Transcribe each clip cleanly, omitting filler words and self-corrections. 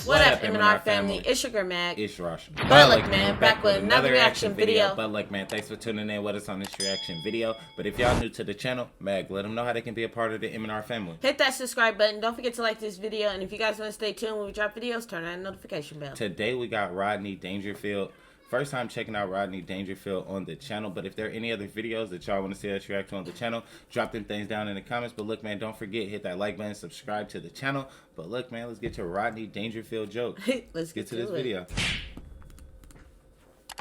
What up, M&R family? It's your girl Mag. It's Rash. But look, man, back with another reaction video. But look, man, thanks for tuning in with us on this reaction video. But if y'all new to the channel, Mag, let them know how they can be a part of the M&R family. Hit that subscribe button. Don't forget to like this video. And if you guys want to stay tuned when we drop videos, turn on the notification bell. Today we got Rodney Dangerfield. First time checking out Rodney Dangerfield on the channel. But if there are any other videos that y'all want to see us react to on the channel, drop them things down in the comments. But look, man, don't forget, hit that like button, subscribe to the channel. But look, man, let's get to Rodney Dangerfield joke. Let's get to this video.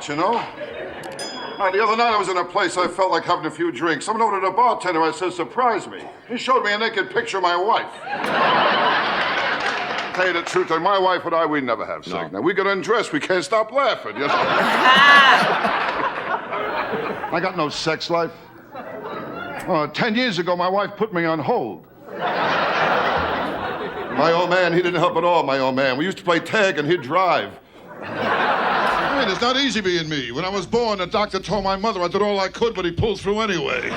You know, the other night I was in a place I felt like having a few drinks. Someone ordered a bartender. I said, surprise me. He showed me a naked picture of my wife. Tell you the truth, my wife and I, we never have sex. Now, we get undressed, we can't stop laughing, you know? I got no sex life. 10 years ago, my wife put me on hold. My old man, he didn't help at all, my old man. We used to play tag and he'd drive. I mean, it's not easy being me. When I was born, the doctor told my mother I did all I could, but he pulled through anyway.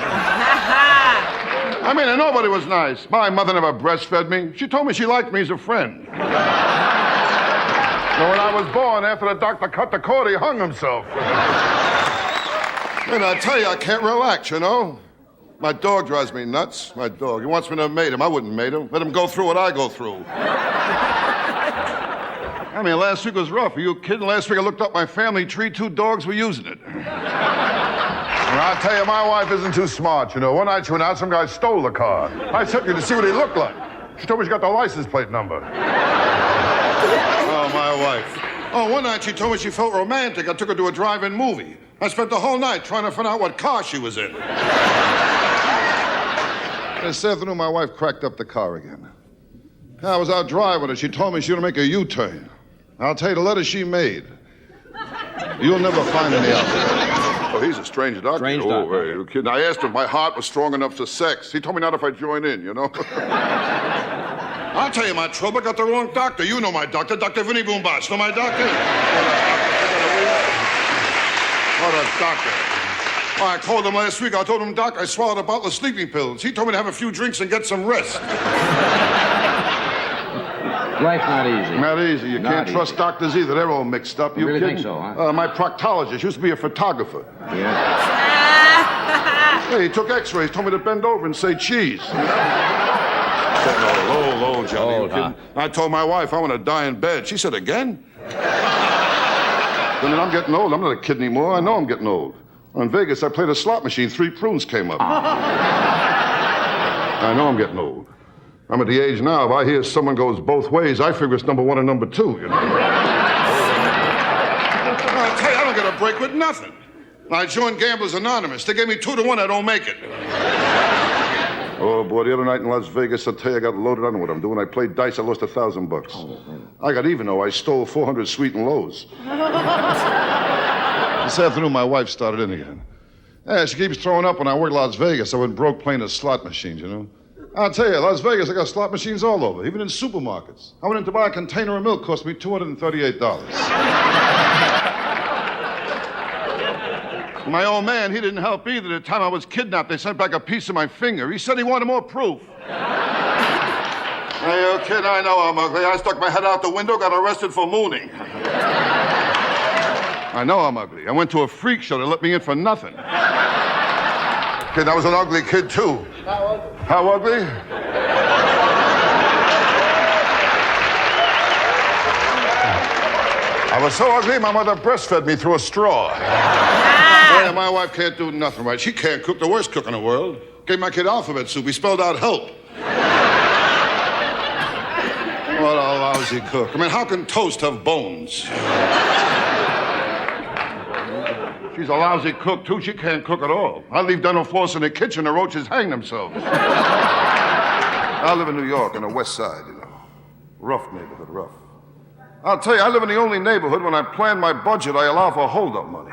I mean, and nobody was nice. My mother never breastfed me. She told me she liked me as a friend. So when I was born, after the doctor cut the cord, he hung himself. And I tell you, I can't relax, you know? My dog drives me nuts. My dog. He wants me to mate him. I wouldn't mate him. Let him go through what I go through. I mean, last week was rough. Are you kidding? Last week I looked up my family tree. 2 dogs were using it. And I'll tell you, my wife isn't too smart, you know. One night she went out, some guy stole the car. I took her to see what he looked like. She told me she got the license plate number. Oh, my wife. Oh, one night she told me she felt romantic. I took her to a drive-in movie. I spent the whole night trying to find out what car she was in. This afternoon, my wife cracked up the car again. I was out driving her. She told me she was going to make a U-turn. I'll tell you, the letter she made. You'll never find any out there. Oh, he's a strange doctor. Strange doctor. Oh, hey, you kidding? I asked him if my heart was strong enough for sex. He told me not if I join in, you know? I'll tell you my trouble. I got the wrong doctor. You know my doctor, Dr. Vinny Boombosh. Know my doctor? What a doctor. Oh, I called him last week. I told him, Doc, I swallowed a bottle of sleeping pills. He told me to have a few drinks and get some rest. Life's not easy. Not easy. You can't trust doctors either. They're all mixed up. You really kidding? think so, huh? My proctologist used to be a photographer. Yeah. Hey, he took x-rays, told me to bend over and say cheese. Low, Johnny. Old, huh? I told my wife I want to die in bed. She said, again? I mean, I'm getting old. I'm not a kid anymore. I know I'm getting old. In Vegas, I played a slot machine. 3 prunes came up. I know I'm getting old. I'm at the age now, if I hear someone goes both ways, I figure it's number 1 and number 2, you know? I tell you, I don't get a break with nothing. I joined Gamblers Anonymous. They gave me 2 to 1, I don't make it. Oh, boy, the other night in Las Vegas, I tell you, I got loaded. I know what I'm doing. I played dice, I lost $1,000. I got even, though. I stole 400 sweet and lows. This afternoon, my wife started in again. Yeah, she keeps throwing up when I work Las Vegas. I went broke playing the slot machines, you know? I'll tell you, Las Vegas, I got slot machines all over, even in supermarkets. I went in to buy a container of milk, cost me $238. My old man, he didn't help either. The time I was kidnapped, they sent back a piece of my finger. He said he wanted more proof. Hey, you kid, I know I'm ugly. I stuck my head out the window, got arrested for mooning. I know I'm ugly. I went to a freak show. They let me in for nothing. Kid, I was an ugly kid, too. How ugly? I was so ugly, my mother breastfed me through a straw. Yeah, my wife can't do nothing right. She can't cook, the worst cook in the world. Gave my kid alphabet soup. He spelled out help. What a lousy cook. I mean, how can toast have bones? She's a lousy cook, too. She can't cook at all. I leave dental floss in the kitchen, the roaches hang themselves. I live in New York on the west side, you know. Rough neighborhood, rough. I'll tell you, I live in the only neighborhood when I plan my budget, I allow for hold-up money.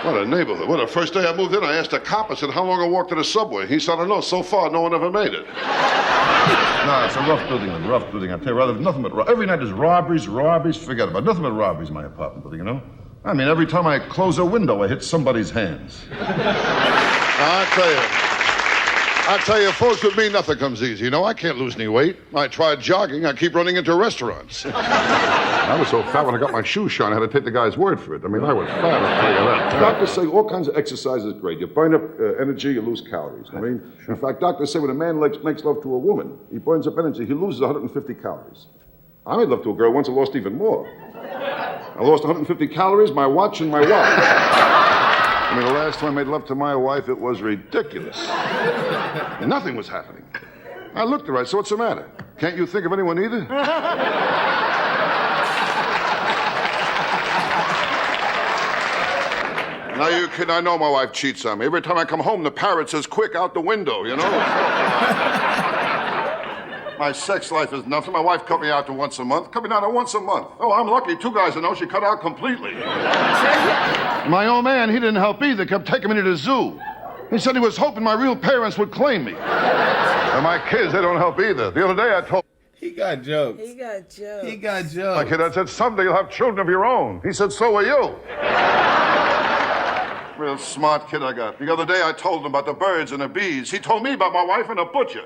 What a neighborhood. Well, the first day I moved in, I asked a cop, I said, how long I walk to the subway? He said, I don't know. So far, no one ever made it. No, it's a rough building, man. Rough building. I tell you, rather, nothing but every night there's robberies, forget about it. Nothing but robberies in my apartment building, you know? I mean, every time I close a window, I hit somebody's hands. I tell you, I tell you, folks, with me, nothing comes easy. You know, I can't lose any weight. I tried jogging. I keep running into restaurants. I was so fat when I got my shoes shone, I had to take the guy's word for it. I mean, I was fat, I'll tell you that. Doctors say all kinds of exercise is great. You burn up energy, you lose calories. I mean, in fact, doctors say when a man makes love to a woman, he burns up energy, he loses 150 calories. I made love to a girl once, I lost even more. I lost 150 calories, my watch, and my wallet. I mean, the last time I made love to my wife, it was ridiculous. Nothing was happening. I looked at her, I said, what's the matter? Can't you think of anyone either? Now, you kid, I know my wife cheats on me. Every time I come home, the parrot says, quick, out the window, you know? My sex life is nothing. My wife cut me out to once a month. Cut me down to once a month. Oh, I'm lucky. 2 guys I know she cut out completely. My old man, he didn't help either. Kept taking me to the zoo. He said he was hoping my real parents would claim me. And my kids, they don't help either. The other day I told... He got jokes. He got jokes. He got jokes. My kid, I said, someday you'll have children of your own. He said, so will you. Real smart kid I got. The other day I told him about the birds and the bees. He told me about my wife and a butcher.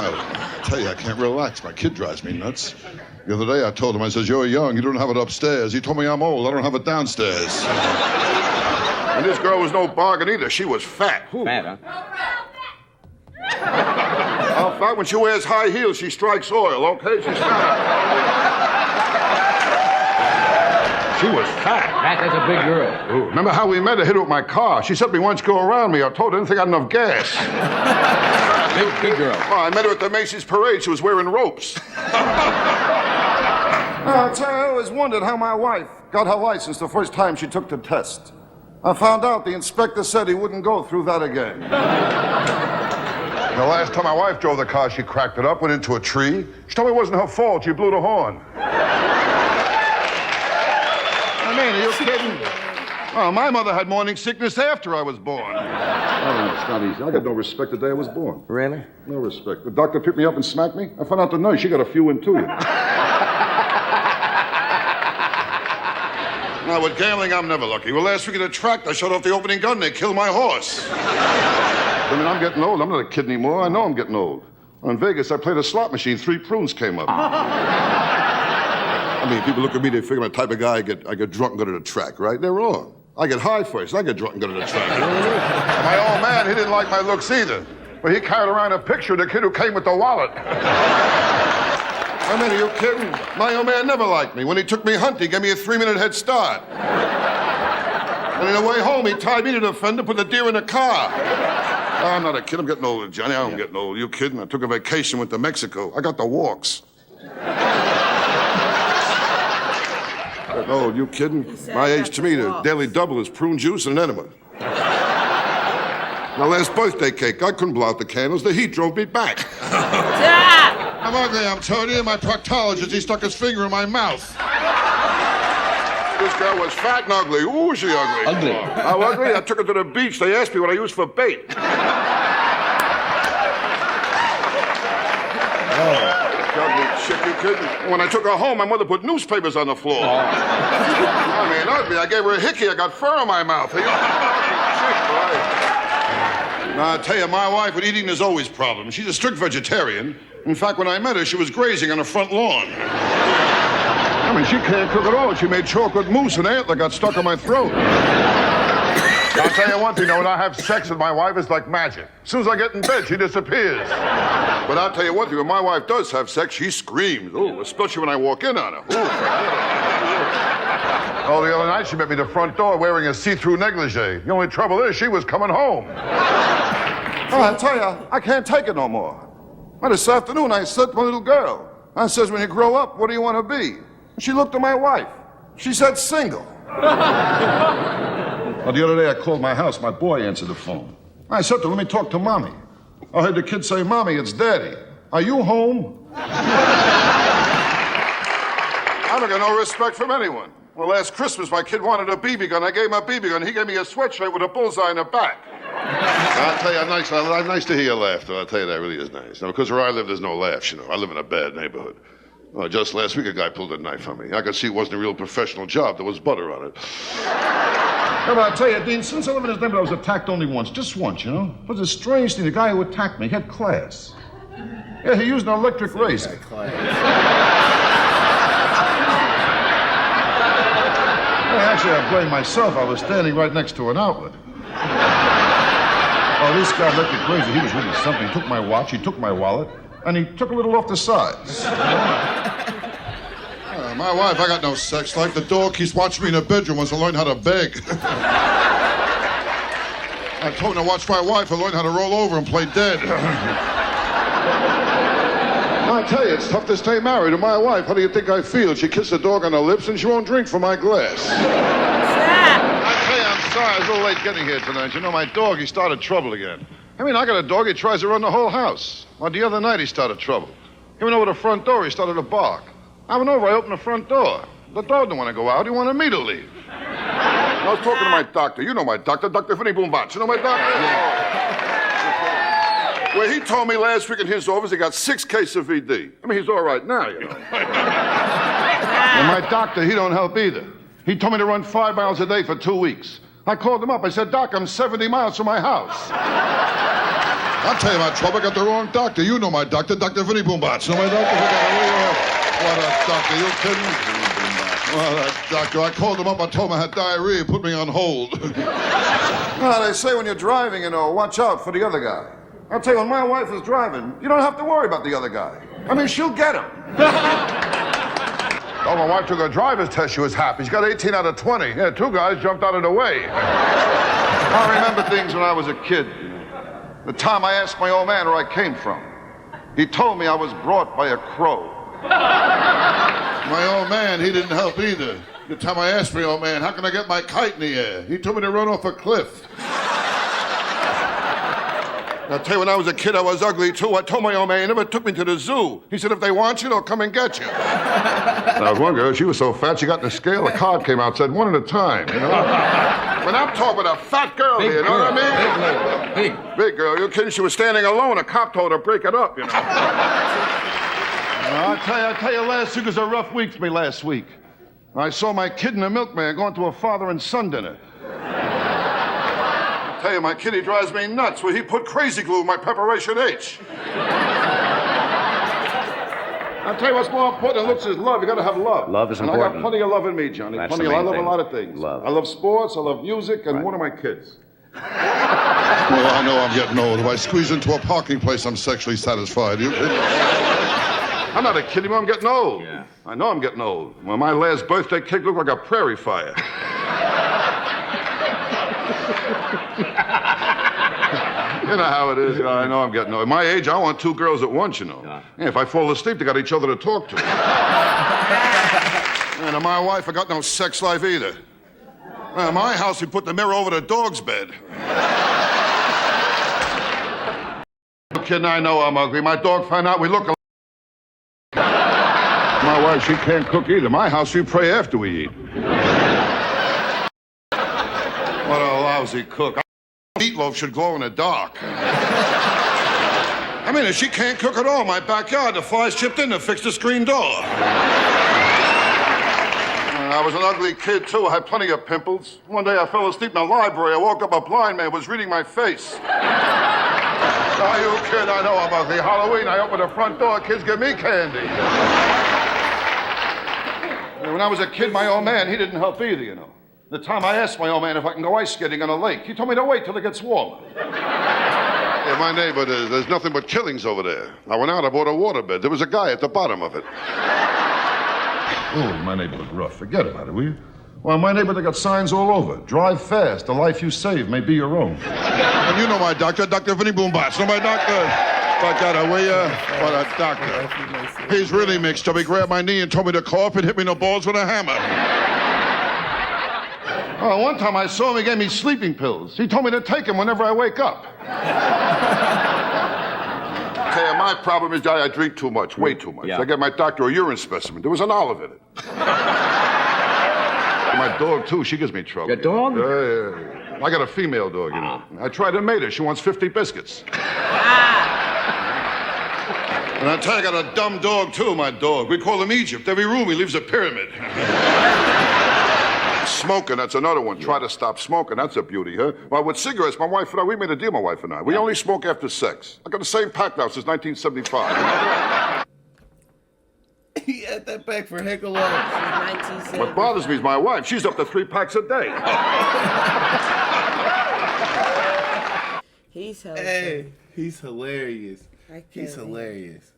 I tell you, I can't relax. My kid drives me nuts. The other day I told him, I says, you're young, you don't have it upstairs. He told me I'm old, I don't have it downstairs. And this girl was no bargain either. She was fat. Fat, huh? How fat? When she wears high heels, she strikes oil, okay? She's fat. She was fat. Fat, that's a big girl. Ooh, remember how we met? I hit her with my car. She said to me, why don't you go around me? I told her I didn't think I had enough gas. Big girl. Well, I met her at the Macy's parade. She was wearing ropes. I tell you, I always wondered how my wife got her license the first time she took the test. I found out the inspector said he wouldn't go through that again. The last time my wife drove the car, she cracked it up, went into a tree. She told me it wasn't her fault. She blew the horn. I mean, are you kidding? Oh, my mother had morning sickness after I was born. I don't know, it's not easy. I got no respect the day I was born. Really? No respect. The doctor picked me up and smacked me. I found out the nurse, she got a few in too. Now, with gambling, I'm never lucky. Well, last week at the track, I shot off the opening gun. They killed my horse. I mean, I'm getting old. I'm not a kid anymore. I know I'm getting old. In Vegas, I played a slot machine. 3 prunes came up. I mean, people look at me, they figure I'm the type of guy I get drunk and go to the track, right? They're wrong. I get high first. I get drunk and go to the track. You know what I mean? My old man, he didn't like my looks either. But he carried around a picture of the kid who came with the wallet. I mean, are you kidding? My old man never liked me. When he took me hunting, he gave me a 3-minute head start. And on the way home, he tied me to the fender, put the deer in the car. Oh, I'm not a kid. I'm getting older, Johnny. I'm getting old. You kidding? I took a vacation, went to Mexico. I got the walks. Getting old. You kidding? My age, to me, the daily double is prune juice and an enema. My last birthday cake, I couldn't blow out the candles. The heat drove me back. I'm ugly, I'm telling you. My proctologist, he stuck his finger in my mouth. This girl was fat and ugly. Ooh, was she ugly? Ugly. How ugly? I took her to the beach. They asked me what I used for bait. Ugly chick, you kidding? When I took her home, my mother put newspapers on the floor. I mean, ugly. I gave her a hickey. I got fur in my mouth. Now, I tell you, my wife with eating is always problems. She's a strict vegetarian. In fact, when I met her, she was grazing on her front lawn. I mean, she can't cook at all. She made chocolate mousse and antler got stuck in my throat. I'll tell you one thing, when I have sex with my wife, it's like magic. As soon as I get in bed, she disappears. But I'll tell you one thing, when my wife does have sex, she screams. Ooh, especially when I walk in on her. Ooh. Oh, the other night, she met me at the front door wearing a see-through negligee. The only trouble is she was coming home. Oh, I tell you, I can't take it no more. Well, this afternoon, I said to my little girl, I says, when you grow up, what do you want to be? And she looked at my wife. She said, single. Well, the other day, I called my house. My boy answered the phone. I said to her, let me talk to Mommy. I heard the kid say, Mommy, it's Daddy. Are you home? I don't get no respect from anyone. Well, last Christmas, my kid wanted a BB gun. I gave him a BB gun. He gave me a sweatshirt with a bullseye in the back. I'll tell you, nice to hear you laugh, though. I'll tell you, that really is nice. Now, because where I live, there's no laughs, you know. I live in a bad neighborhood. Well, just last week, a guy pulled a knife on me. I could see it wasn't a real professional job. There was butter on it. Yeah, but I'll tell you, Dean, since I live in this neighborhood, I was attacked only once. Just once, you know? It was a strange thing. The guy who attacked me, he had class. Yeah, he used an electric razor. Actually, I blame myself. I was standing right next to an outlet. Oh, this guy electric razor, he was really something. He took my watch, he took my wallet, and he took a little off the sides. My wife, I got no sex life. The dog keeps watching me in the bedroom wants to learn how to beg. I told him to watch my wife and learn how to roll over and play dead. I tell you, it's tough to stay married to my wife. How do you think I feel? She kissed the dog on the lips and she won't drink from my glass. I tell you, I'm sorry. I was a little late getting here tonight. You know, my dog, he started trouble again. I mean, I got a dog, he tries to run the whole house. Well, the other night he started trouble. He went over the front door, he started to bark. I went over, I opened the front door. The dog didn't want to go out, he wanted me to leave. I was talking to my doctor. You know my doctor, Dr. Vinny Boombach. You know my doctor? Well, he told me last week in his office he got 6 cases of VD. I mean, he's all right now, you know. And my doctor, he don't help either. He told me to run 5 miles a day for 2 weeks. I called him up. I said, Doc, I'm 70 miles from my house. I'll tell you about trouble. I got the wrong doctor. You know my doctor, Dr. Vinny Boombach. You know my doctor? What a doctor. You kidding me? Well, that doctor, I called him up. I told him I had diarrhea. Put me on hold. Well, they say when you're driving, you know, watch out for the other guy. I'll tell you, when my wife is driving, you don't have to worry about the other guy. I mean, she'll get him. Oh, my wife took a driver's test. She was happy. She got 18 out of 20. Yeah, 2 guys jumped out of the way. I remember things when I was a kid. The time I asked my old man where I came from. He told me I was brought by a crow. My old man, he didn't help either. The time I asked my old man, how can I get my kite in the air? He told me to run off a cliff. I'll tell you, when I was a kid, I was ugly, too. I told my old man, he never took me to the zoo. He said, if they want you, they'll come and get you. There was one girl, she was so fat, she got in the scale, a card came out, said 1 at a time, you know? When I'm talking about a fat girl here, you know what I mean? Big girl, you kidding? She was standing alone. A cop told her to break it up, you know? I'll tell you, last week was a rough week for me last week. I saw my kid and the milkman going to a father and son dinner. I tell you, my kid, he drives me nuts. Well, he put crazy glue in my preparation H. I'll tell you what's more important than looks is love. You gotta have love. Love is important. And I got plenty of love in me, Johnny. That's Plenty the of I main love thing. a lot of things. Love. I love sports, I love music, and one of my kids. Well, I know I'm getting old. If I squeeze into a parking place, I'm sexually satisfied. You kidding? I'm not a kid anymore. I'm getting old. Yeah. I know I'm getting old. Well, my last birthday cake looked like a prairie fire. You know how it is. I know I'm getting old. At my age, I want 2 girls at once, you know. Yeah, if I fall asleep, they got each other to talk to. And my wife, I got no sex life either. In my house, we put the mirror over the dog's bed. Kid, I know I'm ugly. My dog found out we look alike. My wife, she can't cook either. My house, we pray after we eat. What a lousy cook. Meatloaf should glow in the dark. I mean, if she can't cook at all, my backyard, the flies chipped in to fix the screen door. I was an ugly kid, too. I had plenty of pimples. One day I fell asleep in the library. I woke up, a blind man was reading my face. Are you kidding? I know I'm ugly. Halloween, I open the front door, kids give me candy. When I was a kid, my old man, he didn't help either, you know. The time I asked my old man if I can go ice skating on a lake, he told me to wait till it gets warmer. Yeah, my neighbor, there's nothing but killings over there. I went out, I bought a waterbed. There was a guy at the bottom of it. Oh, my neighbor looked rough. Forget about it, will you? Well, my neighbor, they got signs all over. Drive fast. The life you save may be your own. And you know my doctor, Dr. Vinny Boombach. You know my doctor? Like that, will you? What a doctor. He's really mixed up. He grabbed my knee and told me to cough and hit me in the balls with a hammer. Oh, one time I saw him, he gave me sleeping pills. He told me to take them whenever I wake up. Okay, my problem is I drink too much, way too much. Yeah. I get my doctor a urine specimen. There was an olive in it. My dog, too, she gives me trouble. Your dog? Yeah. I got a female dog, you know. I tried to mate her. She wants 50 biscuits. And I tell you, I got a dumb dog, too, my dog. We call him Egypt. Every room he leaves a pyramid. Smoking, that's another one. Try to stop smoking. That's a beauty, huh? Well, with cigarettes, my wife and I, we made a deal, my wife and I. We only smoke after sex. I got the same pack now since 1975. He had that back for heck of long. 1970. What bothers me is my wife. She's up to 3 packs a day. He's hilarious. Hey, he's hilarious. He's can't. hilarious.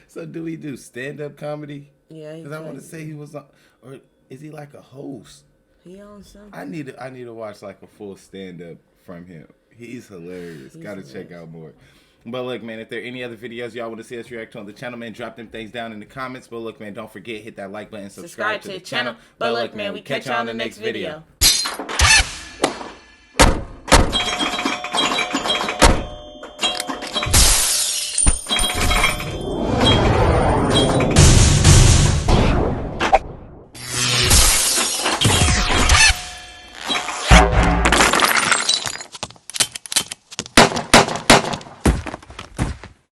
So do we do stand-up comedy? Yeah, Because I want to say he was on, or is he like a host? He on something. I need to watch like a full stand-up from him. He's hilarious. Got to check out more. But look, man, if there are any other videos y'all want to see us react to on the channel, man, drop them things down in the comments. But look, man, don't forget, hit that like button, subscribe to the channel. But look, man, we catch y'all in the next video.